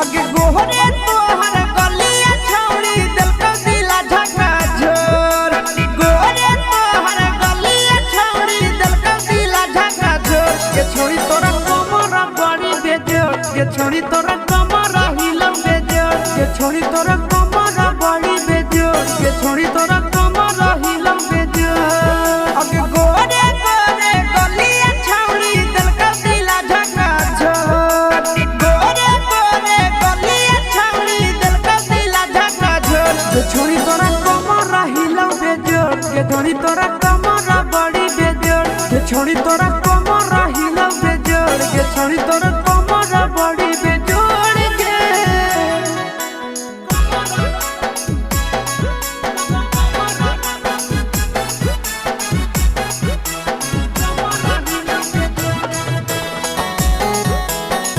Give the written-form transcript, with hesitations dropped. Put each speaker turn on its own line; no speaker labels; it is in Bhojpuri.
आगे गोहरे तोहर गलिया छौड़ी दिल का दिला झका झोर गोहरे तोहर गलिया छौड़ी दिल का दिला झका झोर ये छोड़ी तोरा कमरा बड़ी बेजोर ये छोड़ी तोरा कमरा हिलम बेजोर ये छोड़ी तोरा कमरा बड़ी बेजोर ये छोड़ी तोरा कमरा हिलम बेजोर आगे गोहरे गोहरे गलिया छौड़ी दिल का दिला झका झोर गोहरे गोहरे गलिया छौड़ी दिल का दिला झका झोर ये छोड़ी तोरा कमरा हिलम बेजोर ये छोड़ी तोरा कमरा बड़ी बेजोर ये छोड़ी तोरा